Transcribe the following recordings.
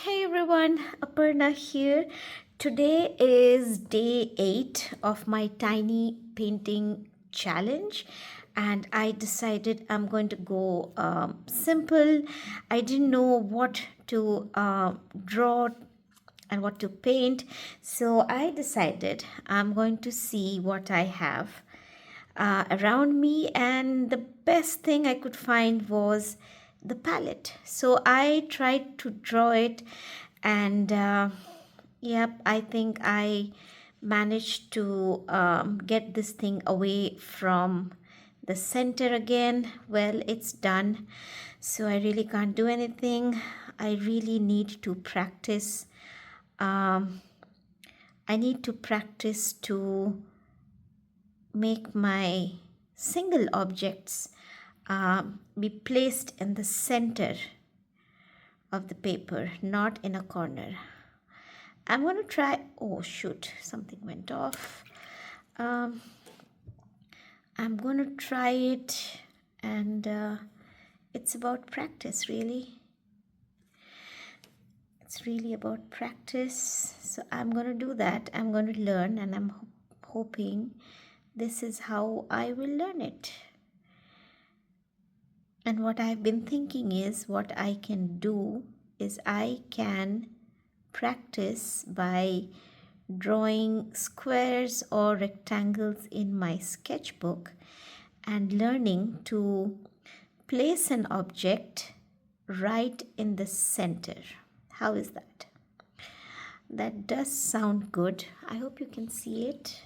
Hey everyone, Aparna here. Today is day 8 of my tiny painting challenge, and I decided I'm going to go simple. I didn't know what to draw and what to paint, so I decided I'm going to see what I have around me, and the best thing I could find was the palette. So I tried to draw it, and yep, I think I managed to get this thing away from the center again. Well, it's done, so I really can't do anything. I really need to practice. Um, I need to practice to make my single objects be placed in the center of the paper, not in a corner. I'm going to try. Oh, shoot, something went off. Um, I'm going to try it, and it's about practice, really. It's really about practice. So I'm going to do that. I'm going to learn, and I'm hoping this is how I will learn it. And what I've been thinking is what I can do is I can practice by drawing squares or rectangles in my sketchbook and learning to place an object right in the center. How is that? That does sound good. I hope you can see it.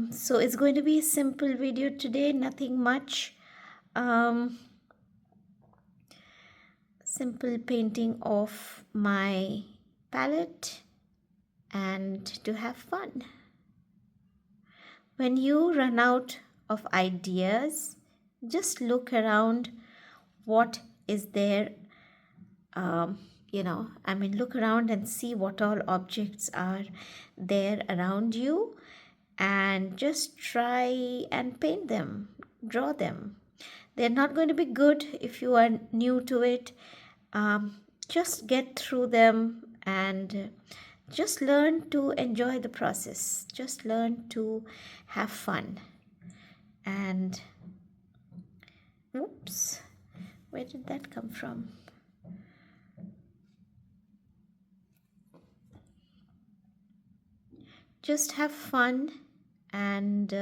So it's going to be a simple video today, nothing much. Um, Simple painting of my palette and to have fun. When you run out of ideas, just look around what is there. Look around and see what all objects are there around you and just try and paint them, draw them. They're not going to be good if you are new to it. Just get through them and just learn to enjoy the process. Just learn to have fun. And oops, where did that come from? Just have fun and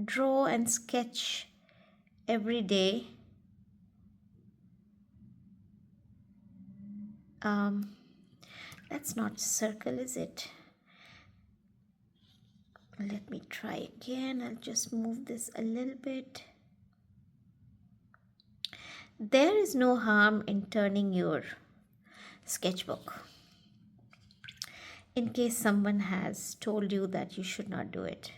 draw and sketch every day. That's not circle, is it? Let me try again. I'll just move this a little bit. There is no harm in turning your sketchbook in case someone has told you that you should not do it.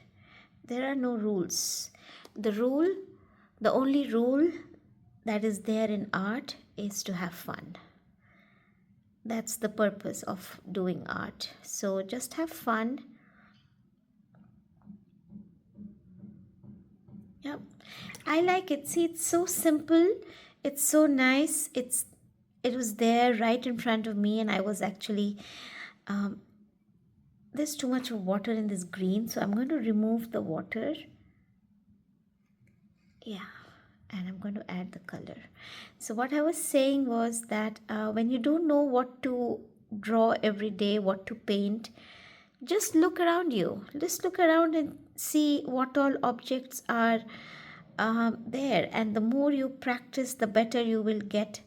There are no rules. The only rule that is there in art is to have fun. That's the purpose of doing art. So just have fun. Yep. I like it. See, it's so simple. It's so nice. It was there right in front of me, and I was actually there's too much water in this green, so I'm going to remove the water. Yeah, and I'm going to add the color. So what I was saying was that when you don't know what to draw every day, what to paint, just look around you. Just look around and see what all objects are there. And the more you practice, the better you will get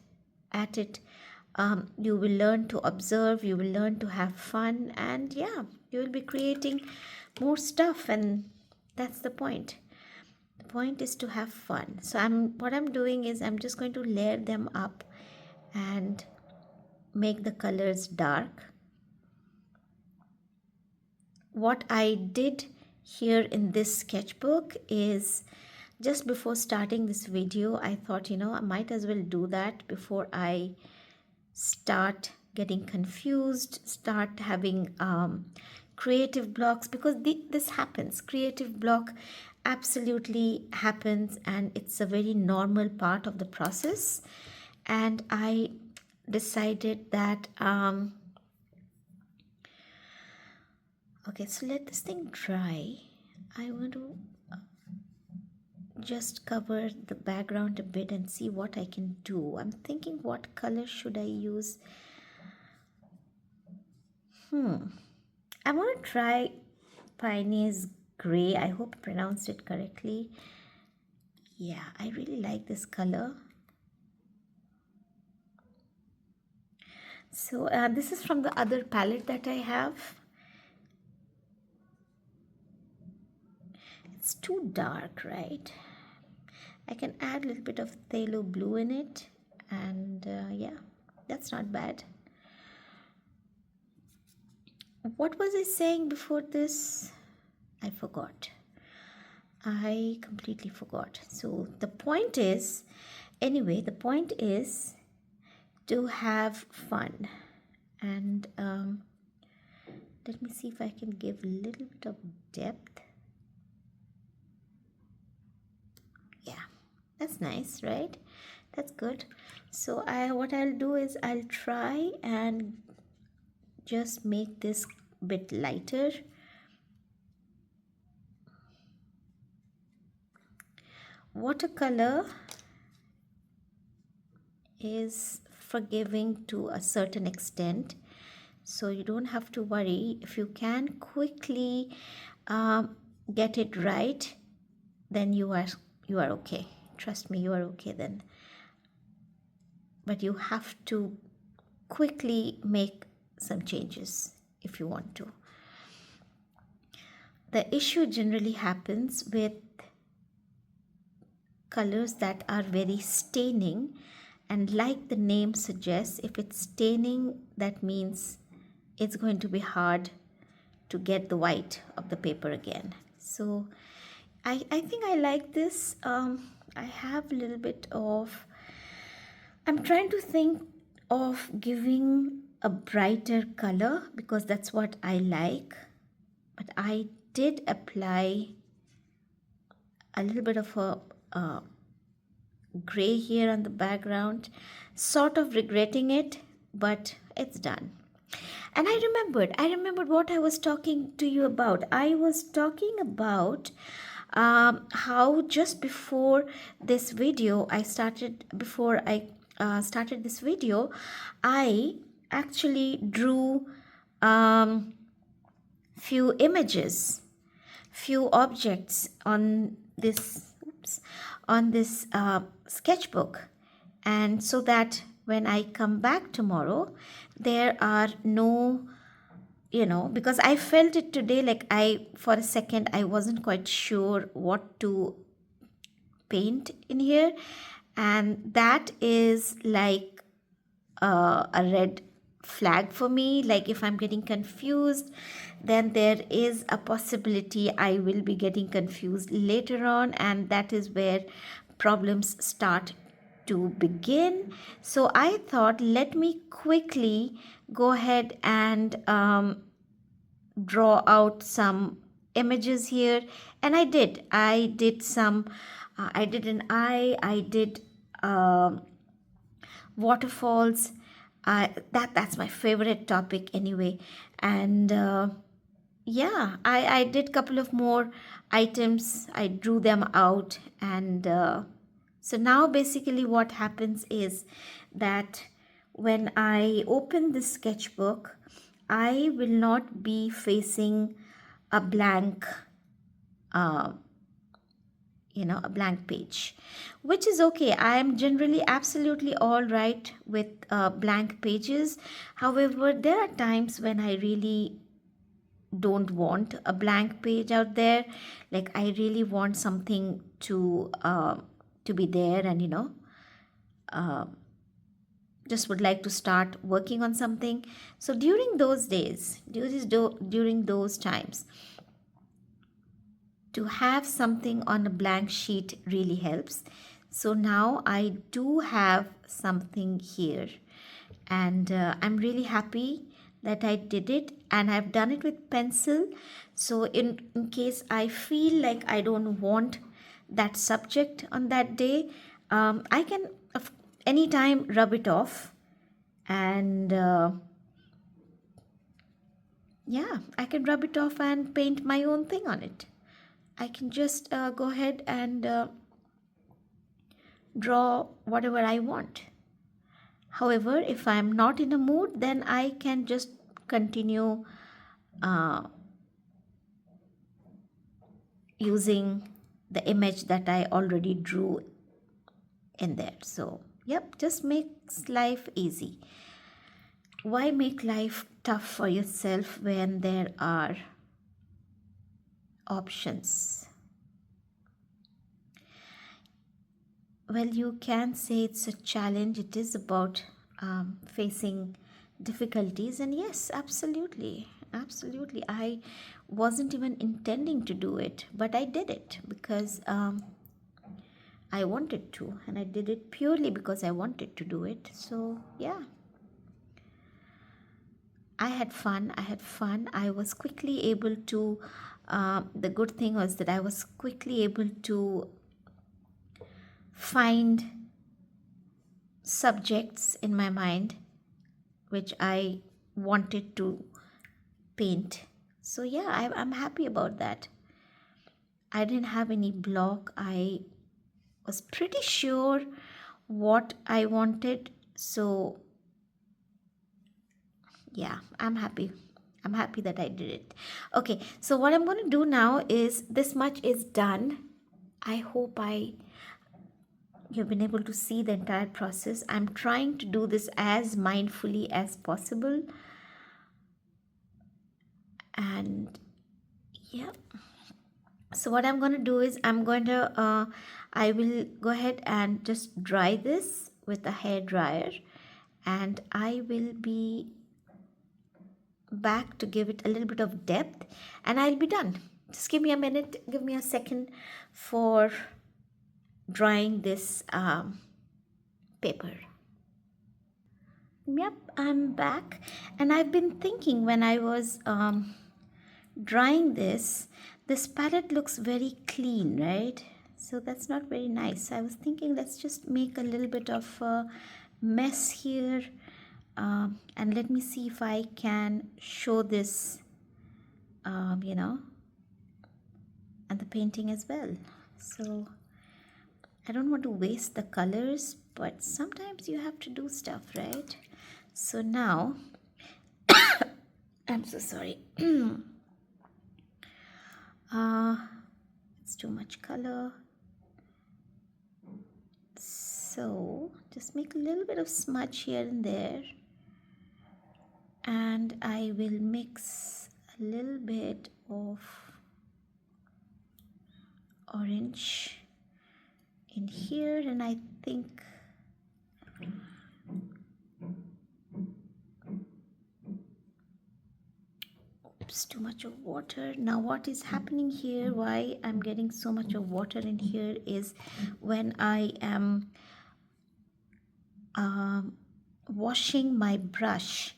at it. You will learn to observe, you will learn to have fun, and yeah, you will be creating more stuff, and that's the point. The point is to have fun. So what I'm doing is I'm just going to layer them up and make the colors dark. What I did here in this sketchbook is just before starting this video, I thought, I might as well do that before I start getting confused, start having creative blocks, because this happens, creative block. absolutely happens, and it's a very normal part of the process. And I decided that okay, so let this thing dry. I want to just cover the background a bit and see what I can do. I'm thinking, what color should I use? I want to try Pioneer's Gray. I hope I pronounced it correctly. Yeah, I really like this color. So this is from the other palette that I have. It's too dark, right? I can add a little bit of phthalo blue in it, and yeah, that's not bad. What was I saying before this? I forgot. I completely forgot. So the point is, anyway, the point is to have fun. And let me see if I can give a little bit of depth. Yeah, that's nice, right? That's good. So what I'll do is I'll try and just make this bit lighter. Watercolor is forgiving to a certain extent, so you don't have to worry. If you can quickly get it right, then you are okay. Trust me, you are okay then. But you have to quickly make some changes if you want to. The issue generally happens with colors that are very staining, and like the name suggests, if it's staining, that means it's going to be hard to get the white of the paper again. So I think I like this. I have a little bit of, I'm trying to think of giving a brighter color because that's what I like. But I did apply a little bit of a gray here on the background, sort of regretting it, but it's done. And I remembered what I was talking to you about. I was talking about how just before this video, before I started this video, I actually drew few images, few objects on this sketchbook, and so that when I come back tomorrow, there are no, because I felt it today, like for a second I wasn't quite sure what to paint in here, and that is like a red flag for me. Like if I'm getting confused, then there is a possibility I will be getting confused later on, and that is where problems start to begin. So I thought, let me quickly go ahead and draw out some images here. And I did some I did an eye, I did waterfalls. That's my favorite topic anyway. And yeah, I did couple of more items. I drew them out, and so now basically what happens is that when I open this sketchbook, I will not be facing a blank a blank page, which is okay. I am generally absolutely all right with blank pages. However, there are times when I really don't want a blank page out there. Like I really want something to be there, and just would like to start working on something. So during those days, during those times, to have something on a blank sheet really helps. So now I do have something here, and I'm really happy that I did it, and I've done it with pencil. So in case I feel like I don't want that subject on that day, I can anytime rub it off, and yeah, I can rub it off and paint my own thing on it. I can just go ahead and draw whatever I want. However, if I'm not in a mood, then I can just continue uh, using the image that I already drew in there. So, yep, just makes life easy. Why make life tough for yourself when there are options? Well, you can say it's a challenge. It is about facing difficulties. And yes, absolutely. Absolutely. I wasn't even intending to do it, but I did it because I wanted to. And I did it purely because I wanted to do it. So, yeah. I had fun. I had fun. I was quickly able to. The good thing was that I was quickly able to find subjects in my mind which I wanted to paint. So, yeah, I'm happy about that. I didn't have any block. I was pretty sure what I wanted. So, yeah, I'm happy. I'm happy that I did it. Okay, so what I'm going to do now is this much is done. I hope you've been able to see the entire process. I'm trying to do this as mindfully as possible. And yeah, so what I'm going to do is I will go ahead and just dry this with a hair dryer, and I will be back to give it a little bit of depth, and I'll be done. Just give me a minute, give me a second for drying this paper. Yep, I'm back, and I've been thinking when I was drying this palette looks very clean, right? So that's not very nice. I was thinking let's just make a little bit of a mess here, and let me see if I can show this, and the painting as well. So I don't want to waste the colors, but sometimes you have to do stuff, right? So now, I'm so sorry. It's too much color. So just make a little bit of smudge here and there. And I will mix a little bit of orange in here, and I think oops, too much of water. Now what is happening here, why I'm getting so much of water in here, is when I am washing my brush,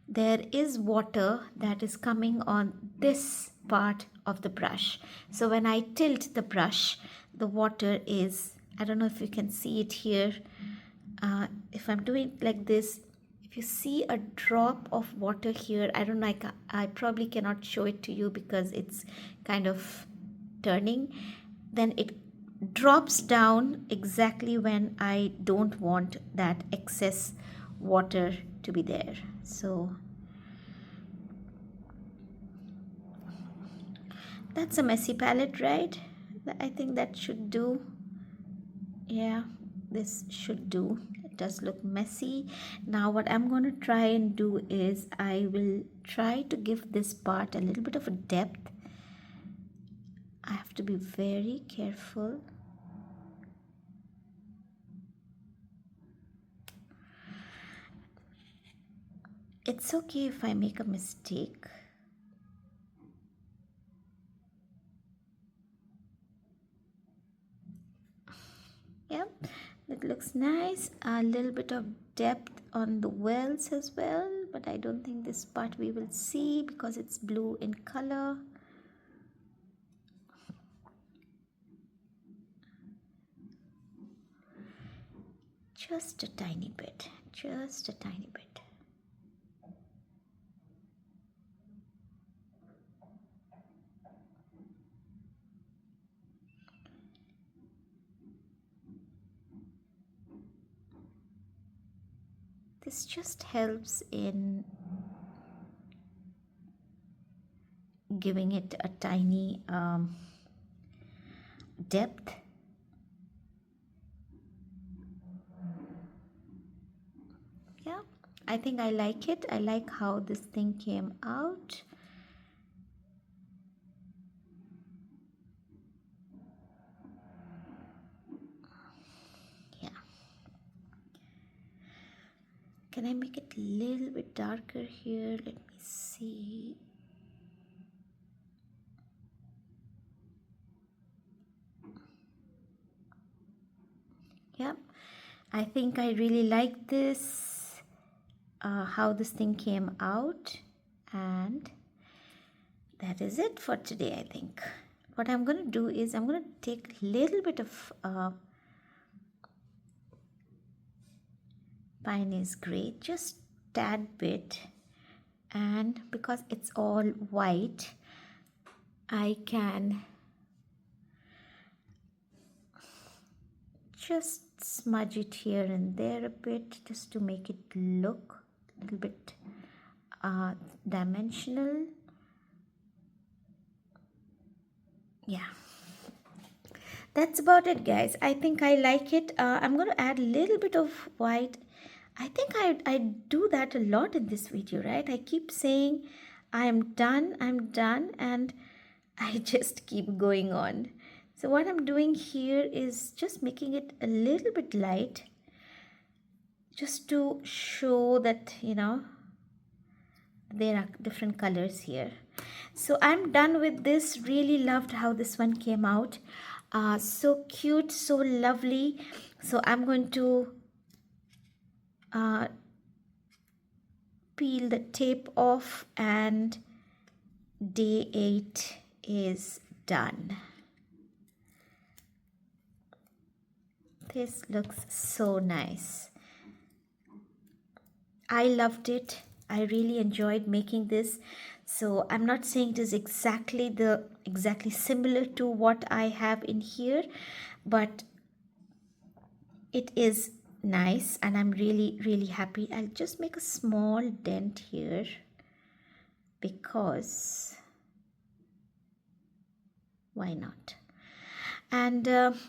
there is water that is coming on this part of the brush. So when I tilt the brush, the water is, I don't know if you can see it here. If I'm doing it like this, if you see a drop of water here, I don't know, I probably cannot show it to you because it's kind of turning. Then it drops down exactly when I don't want that excess water to be there. So that's a messy palette, right? I think that should do. Yeah, this should do. It does look messy. Now what I'm going to try and do is I will try to give this part a little bit of a depth. I have to be very careful. It's okay if I make a mistake. Yeah, that looks nice. A little bit of depth on the wells as well, but I don't think this part we will see because it's blue in color. Just a tiny bit, just a tiny bit. This just helps in giving it a tiny depth. Yeah, I think I like it. I like how this thing came out. Yeah. Can I make it a little bit darker here? Let me see. Yeah, I think I really like this, how this thing came out. And that is it for today, I think. What I'm going to do is I'm going to take a little bit of Pioneer's Gray, just tad bit, and because it's all white, I can just smudge it here and there a bit just to make it look a little bit dimensional. Yeah, that's about it, guys. I think I like it. I'm going to add a little bit of white. I think I do that a lot in this video, right? I keep saying I'm done, and I just keep going on. So what I'm doing here is just making it a little bit light, just to show that, there are different colors here. So I'm done with this. Really loved how this one came out. So cute, so lovely. So I'm going to peel the tape off, and day 8 is done. This looks so nice. I loved it. I really enjoyed making this. So I'm not saying it is exactly similar to what I have in here, but it is nice, and I'm really happy. I'll just make a small dent here because why not? And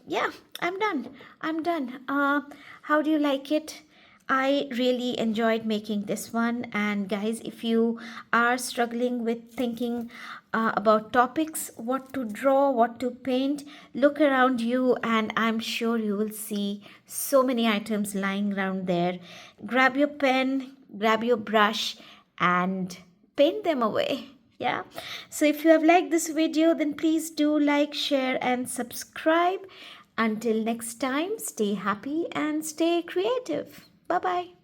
yeah, I'm done. How do you like it? I really enjoyed making this one. And guys, if you are struggling with thinking about topics, what to draw, what to paint, look around you and I'm sure you will see so many items lying around there. Grab your pen, grab your brush and paint them away. Yeah, so if you have liked this video, then please do like, share and subscribe. Until next time, stay happy and stay creative. Bye bye.